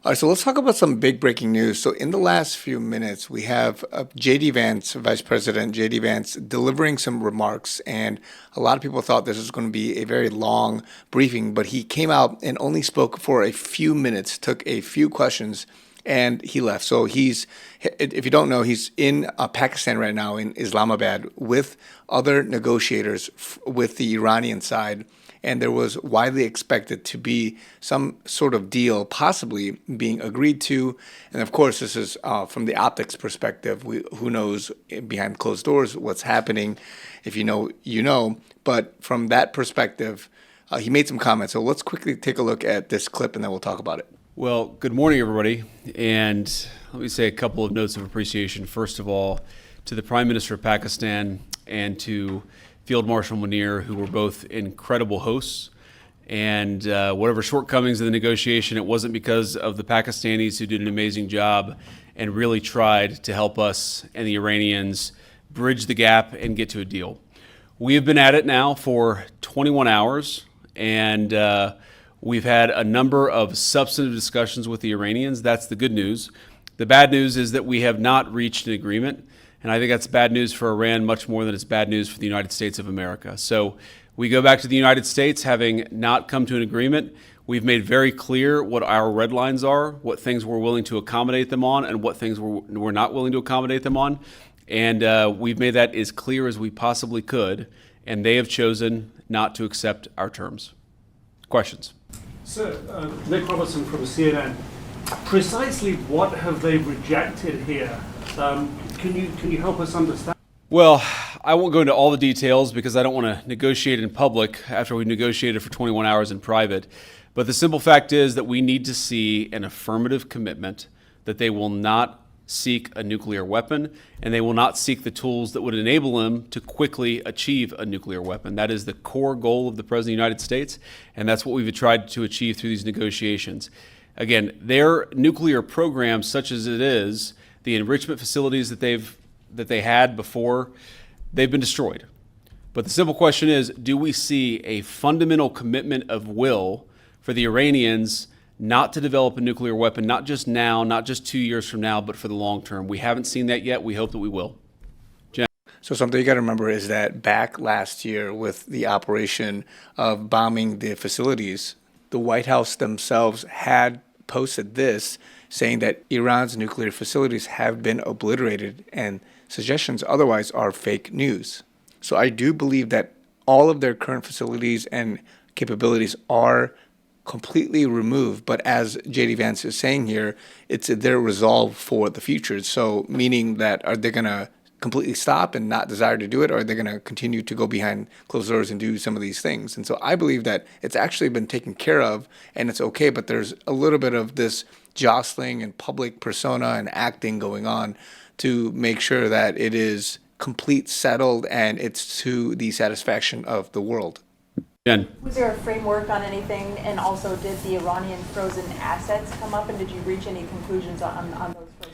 All right, so let's talk about some big breaking news. So, in the last few minutes, we have JD Vance, Vice President JD Vance, delivering some remarks. And a lot of people thought this was going to be a very long briefing, but he came out and only spoke for a few minutes, took a few questions, and he left. So, if you don't know, he's in Pakistan right now, in Islamabad, with other negotiators with the Iranian side. And there was widely expected to be some sort of deal possibly being agreed to. And of course, this is from the optics perspective. Who knows behind closed doors what's happening? If you know, you know. But from that perspective, he made some comments. So let's quickly take a look at this clip and then we'll talk about it. Well, good morning, everybody. And let me say a couple of notes of appreciation. First of all, to the Prime Minister of Pakistan and to Field Marshal Munir, who were both incredible hosts. And whatever shortcomings in the negotiation, it wasn't because of the Pakistanis, who did an amazing job and really tried to help us and the Iranians bridge the gap and get to a deal. We have been at it now for 21 hours, and we've had a number of substantive discussions with the Iranians. That's the good news. The bad news is that we have not reached an agreement. And I think that's bad news for Iran much more than it's bad news for the United States of America. So we go back to the United States having not come to an agreement. We've made very clear what our red lines are, what things we're willing to accommodate them on, and what things we're not willing to accommodate them on. And we've made that as clear as we possibly could. And they have chosen not to accept our terms. Questions? Sir, Nick Robertson from CNN. Precisely what have they rejected here? Can you help us understand? Well, I won't go into all the details because I don't want to negotiate in public after we negotiated for 21 hours in private. But the simple fact is that we need to see an affirmative commitment that they will not seek a nuclear weapon and they will not seek the tools that would enable them to quickly achieve a nuclear weapon. That is the core goal of the President of the United States, and that's what we've tried to achieve through these negotiations. Again, their nuclear program, such as it is, the enrichment facilities that they had before, they've been destroyed. But the simple question is, do we see a fundamental commitment of will for the Iranians not to develop a nuclear weapon, not just now, not just 2 years from now, but for the long term? We haven't seen that yet. We hope that we will. Jen? So something you got to remember is that back last year with the operation of bombing the facilities, the White House themselves had posted this, saying that Iran's nuclear facilities have been obliterated, and suggestions otherwise are fake news. So I do believe that all of their current facilities and capabilities are completely removed. But as JD Vance is saying here, it's their resolve for the future. So meaning that, are they going to completely stop and not desire to do it, or are they going to continue to go behind closed doors and do some of these things? And so I believe that it's actually been taken care of and it's okay, but there's a little bit of this jostling and public persona and acting going on to make sure that it is complete, settled, and it's to the satisfaction of the world. Jen? Was there a framework on anything, and also did the Iranian frozen assets come up, and did you reach any conclusions on those frozen assets?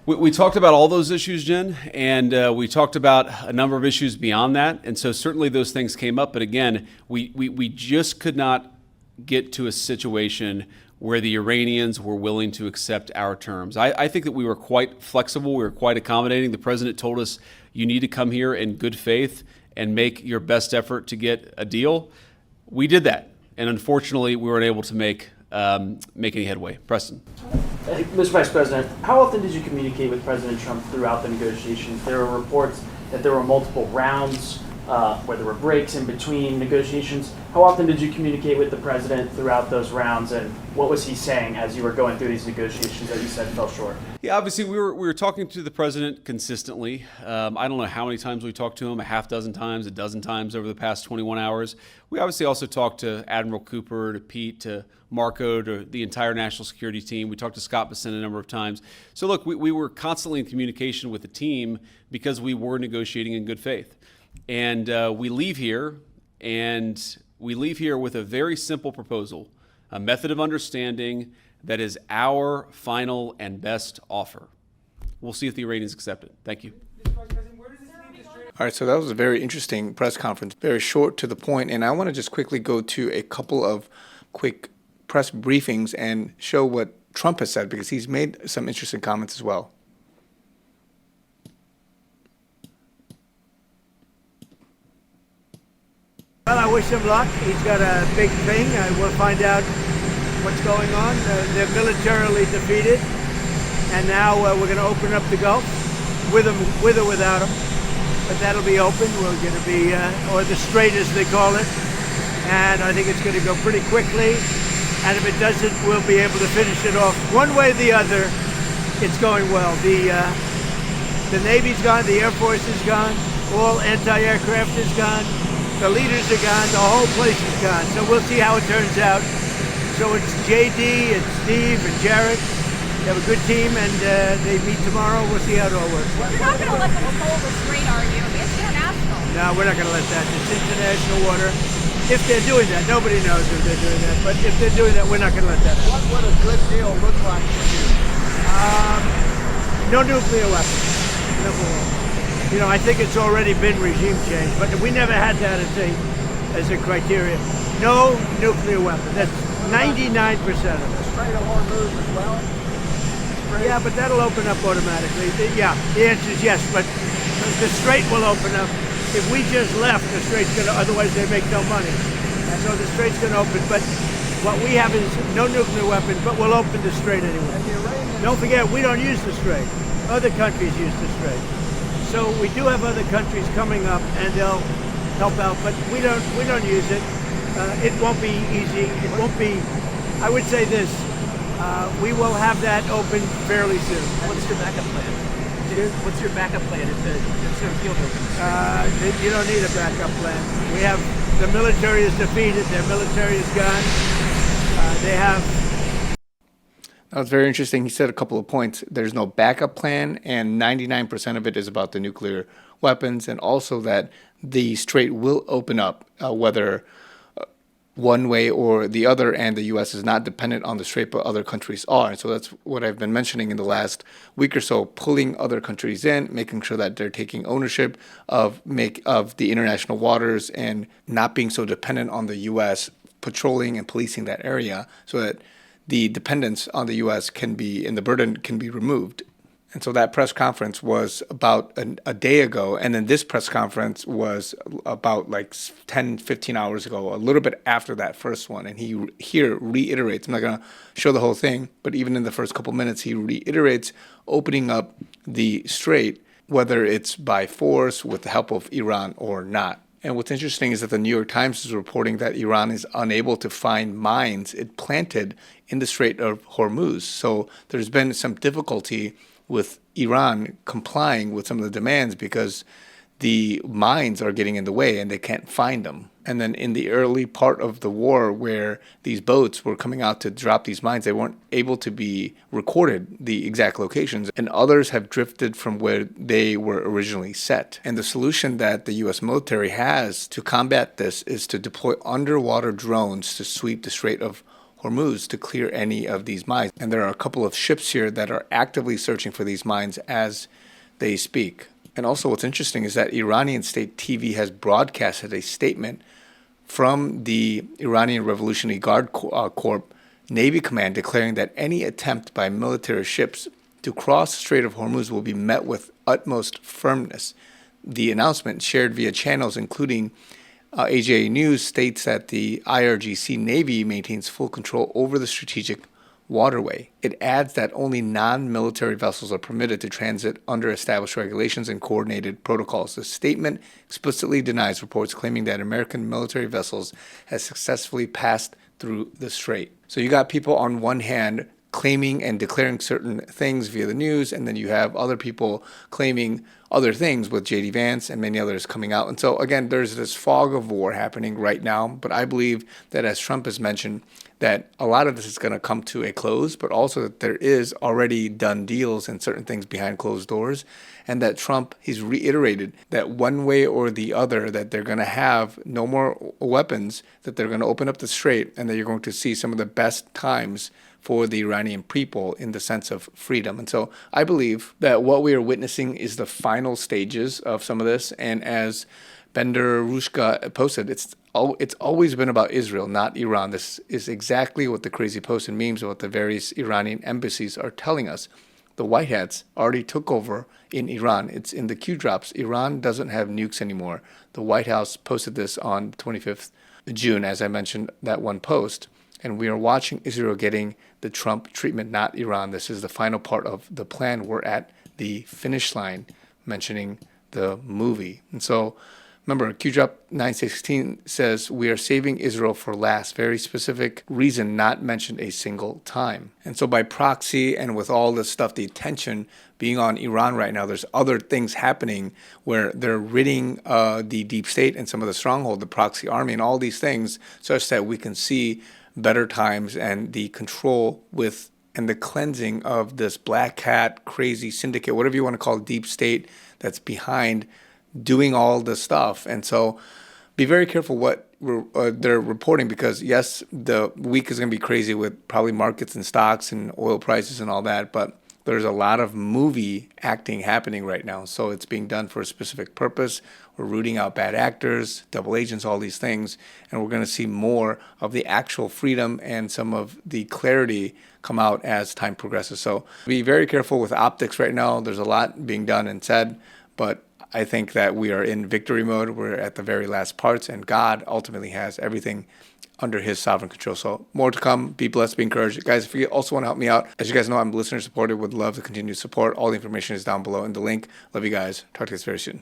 We talked about all those issues, Jen, and we talked about a number of issues beyond that. And so certainly those things came up. But again, we just could not get to a situation where the Iranians were willing to accept our terms. I think that we were quite flexible. We were quite accommodating. The president told us, you need to come here in good faith and make your best effort to get a deal. We did that. And unfortunately, we weren't able to make any headway. Preston. Mr. Vice President, how often did you communicate with President Trump throughout the negotiations? There were reports that there were multiple rounds where there were breaks in between negotiations. How often did you communicate with the president throughout those rounds, and what was he saying as you were going through these negotiations that you said fell short? Yeah, obviously we were talking to the president consistently. I don't know how many times we talked to him, a half dozen times, a dozen times over the past 21 hours. We obviously also talked to Admiral Cooper, to Pete, to Marco, to the entire national security team. We talked to Scott Bessent a number of times. So look, we were constantly in communication with the team because we were negotiating in good faith. And we leave here with a very simple proposal, a method of understanding that is our final and best offer. We'll see if the Iranians accept it. Thank you. All right, so that was a very interesting press conference, very short to the point, and I want to just quickly go to a couple of quick press briefings and show what Trump has said, because he's made some interesting comments as well. Well, I wish him luck. He's got a big thing. We'll find out what's going on. They're militarily defeated, and now we're going to open up the Gulf with or without him. But that'll be open. We're going to be, or the strait as they call it, and I think it's going to go pretty quickly. And if it doesn't, we'll be able to finish it off one way or the other. It's going well. The Navy's gone. The Air Force is gone. All anti-aircraft is gone. The leaders are gone. The whole place is gone. So we'll see how it turns out. So it's JD and Steve and Jared. They have a good team, and they meet tomorrow. We'll see how it all works. You're not going to let them hold the strait, are you? It's international. No, we're not going to let that. It's international water. If they're doing that, nobody knows if they're doing that. But if they're doing that, we're not going to let that happen. What would a good deal look like for you? No nuclear weapons. Number one. You know, I think it's already been regime change, but we never had that as a criteria. No nuclear weapon. That's 99% of it. Strait of Hormuz as well? Yeah, but that'll open up automatically. Yeah, the answer is yes, but the strait will open up. If we just left, the strait's going to, otherwise they make no money. And so the strait's going to open. But what we have is no nuclear weapon, but we'll open the strait anyway. Don't forget, we don't use the strait. Other countries use the strait. So we do have other countries coming up, and they'll help out, but we don't use it. It won't be easy. It won't be. I would say this: we will have that open fairly soon. What's your backup plan? What's your backup plan if the field opens? You don't need a backup plan. We have the military is defeated. Their military is gone. They have. That was very interesting. He said a couple of points. There's no backup plan, and 99% of it is about the nuclear weapons, and also that the strait will open up, whether one way or the other, and the U.S. is not dependent on the strait, but other countries are. So that's what I've been mentioning in the last week or so, pulling other countries in, making sure that they're taking ownership of the international waters and not being so dependent on the U.S. patrolling and policing that area, so that the dependence on the U.S. can be, and the burden can be removed. And so that press conference was about a day ago, and then this press conference was about like 10, 15 hours ago, a little bit after that first one. And he here reiterates, I'm not going to show the whole thing, but even in the first couple minutes, he reiterates opening up the strait, whether it's by force, with the help of Iran or not. And what's interesting is that the New York Times is reporting that Iran is unable to find mines it planted in the Strait of Hormuz. So there's been some difficulty with Iran complying with some of the demands because the mines are getting in the way and they can't find them. And then in the early part of the war, where these boats were coming out to drop these mines, they weren't able to be recorded, the exact locations, and others have drifted from where they were originally set. And the solution that the U.S. military has to combat this is to deploy underwater drones to sweep the Strait of Hormuz to clear any of these mines. And there are a couple of ships here that are actively searching for these mines as they speak. And also what's interesting is that Iranian state TV has broadcasted a statement from the Iranian Revolutionary Guard Corps Navy Command declaring that any attempt by military ships to cross the Strait of Hormuz will be met with utmost firmness. The announcement, shared via channels including AJA News, states that the IRGC Navy maintains full control over the strategic waterway. It adds that only non-military vessels are permitted to transit under established regulations and coordinated protocols. The statement explicitly denies reports claiming that American military vessels have successfully passed through the strait. So you got people on one hand claiming and declaring certain things via the news, and then you have other people claiming other things with J.D. Vance and many others coming out. And so again, there's this fog of war happening right now, but I believe that, as Trump has mentioned, that a lot of this is going to come to a close, but also that there is already done deals and certain things behind closed doors, and that Trump, he's reiterated that one way or the other, that they're going to have no more weapons, that they're going to open up the strait, and that you're going to see some of the best times for the Iranian people in the sense of freedom. And so I believe that what we are witnessing is the final stages of some of this. And as Bender Rushka posted, it's always been about Israel, not Iran. This is exactly what the crazy posts and memes of what the various Iranian embassies are telling us. The White Hats already took over in Iran. It's in the Q drops. Iran doesn't have nukes anymore. The White House posted this on 25th June, as I mentioned, that one post. And we are watching Israel getting the Trump treatment, not Iran. This is the final part of the plan. We're at the finish line, mentioning the movie. And so, remember, QDrop 916 says, we are saving Israel for last. Very specific reason, not mentioned a single time. And so by proxy and with all this stuff, the attention being on Iran right now, there's other things happening where they're ridding the deep state and some of the stronghold, the proxy army and all these things, such that we can see better times and the control with and the cleansing of this black hat, crazy syndicate, whatever you want to call deep state that's behind doing all this stuff. And so be very careful what they're reporting, because yes, the week is going to be crazy with probably markets and stocks and oil prices and all that, but there's a lot of movie acting happening right now. So it's being done for a specific purpose. We're rooting out bad actors, double agents, all these things, and we're going to see more of the actual freedom and some of the clarity come out as time progresses. So be very careful with optics right now. There's a lot being done and said, but I think that we are in victory mode. We're at the very last parts, and God ultimately has everything under his sovereign control. So more to come. Be blessed, be encouraged. Guys, if you also want to help me out, as you guys know, I'm listener supported, would love to continue support. All the information is down below in the link. Love you guys. Talk to you guys very soon.